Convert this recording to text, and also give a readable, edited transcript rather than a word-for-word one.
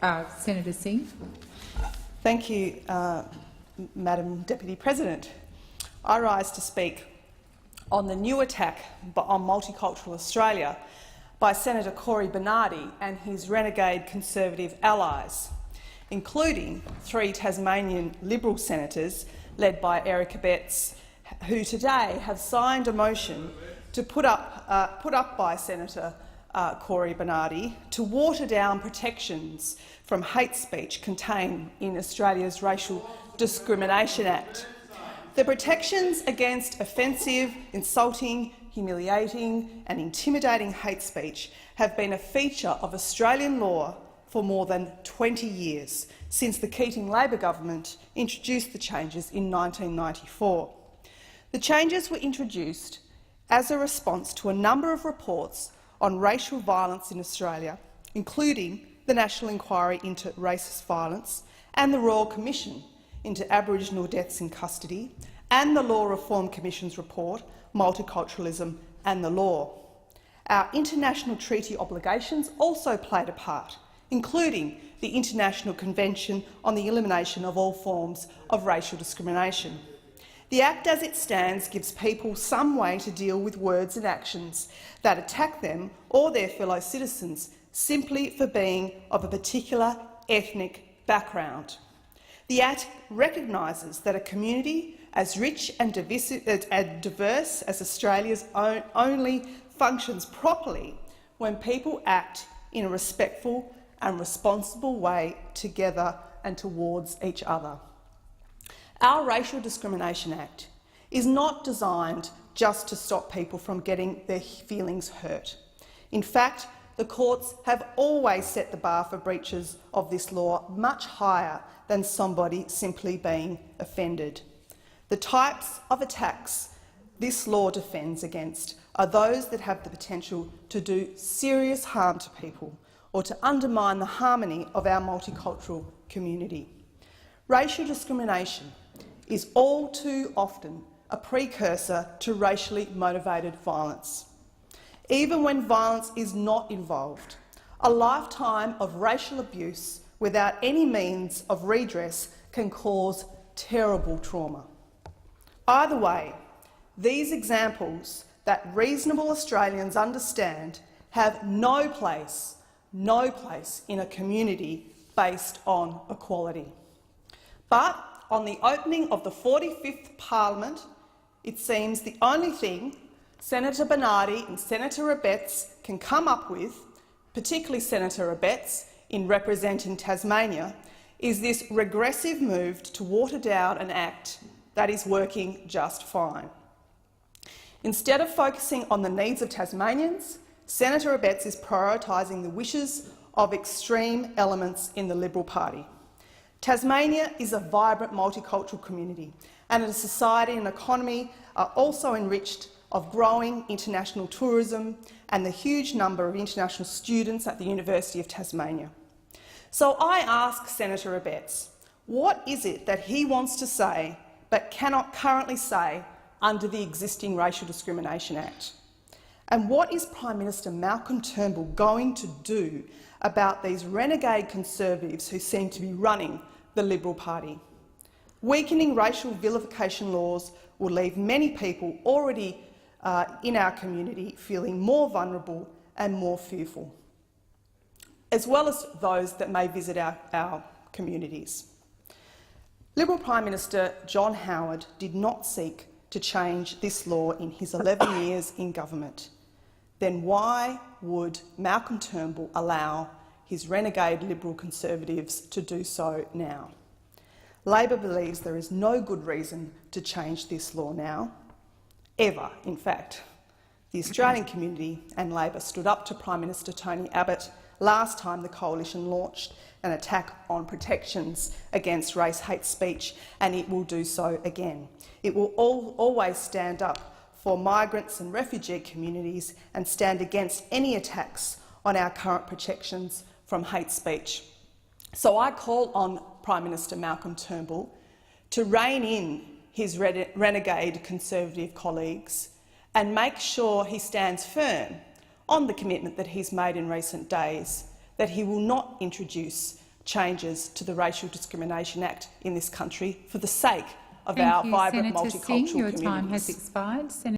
Senator Singh. Thank you, Madam Deputy President. I rise to speak on the new attack on multicultural Australia by Senator Cory Bernardi and his renegade Conservative allies, including 3 Tasmanian Liberal senators led by Eric Abetz, who today have signed a motion to put up by Senator Cory Bernardi to water down protections from hate speech contained in Australia's Racial Discrimination Act. The protections against offensive, insulting, humiliating and intimidating hate speech have been a feature of Australian law for more than 20 years, since the Keating Labor government introduced the changes in 1994. The changes were introduced as a response to a number of reports on racial violence in Australia, including the National Inquiry into Racist Violence and the Royal Commission into Aboriginal Deaths in Custody, and the Law Reform Commission's report, Multiculturalism and the Law. Our international treaty obligations also played a part, including the International Convention on the Elimination of All Forms of Racial Discrimination. The Act as it stands gives people some way to deal with words and actions that attack them or their fellow citizens simply for being of a particular ethnic background. The Act recognises that a community as rich and diverse as Australia's only functions properly when people act in a respectful and responsible way together and towards each other. Our Racial Discrimination Act is not designed just to stop people from getting their feelings hurt. In fact, the courts have always set the bar for breaches of this law much higher than somebody simply being offended. The types of attacks this law defends against are those that have the potential to do serious harm to people or to undermine the harmony of our multicultural community. Racial discrimination is all too often a precursor to racially motivated violence. Even when violence is not involved, a lifetime of racial abuse without any means of redress can cause terrible trauma. Either way, these examples that reasonable Australians understand have no place in a community based on equality. But on the opening of the 45th Parliament, it seems the only thing Senator Bernardi and Senator Abetz can come up with, particularly Senator Abetz in representing Tasmania, is this regressive move to water down an act that is working just fine. Instead of focusing on the needs of Tasmanians, Senator Abetz is prioritising the wishes of extreme elements in the Liberal Party. Tasmania is a vibrant multicultural community, and a society and economy are also enriched of growing international tourism and the huge number of international students at the University of Tasmania. So I ask Senator Abetz, what is it that he wants to say but cannot currently say under the existing Racial Discrimination Act? And what is Prime Minister Malcolm Turnbull going to do about these renegade Conservatives who seem to be running the Liberal Party? Weakening racial vilification laws will leave many people already in our community feeling more vulnerable and more fearful, as well as those that may visit our communities. Liberal Prime Minister John Howard did not seek to change this law in his 11 years in government. Then why would Malcolm Turnbull allow his renegade Liberal Conservatives to do so now? Labor believes there is no good reason to change this law now, ever, in fact. The Australian community and Labor stood up to Prime Minister Tony Abbott last time the coalition launched an attack on protections against race hate speech, and it will do so again. It will always stand up for migrants and refugee communities and stand against any attacks on our current protections from hate speech. So I call on Prime Minister Malcolm Turnbull to rein in his renegade Conservative colleagues and make sure he stands firm on the commitment that he's made in recent days that he will not introduce changes to the Racial Discrimination Act in this country for the sake of our vibrant multicultural communities. Senator Singh, your time has expired.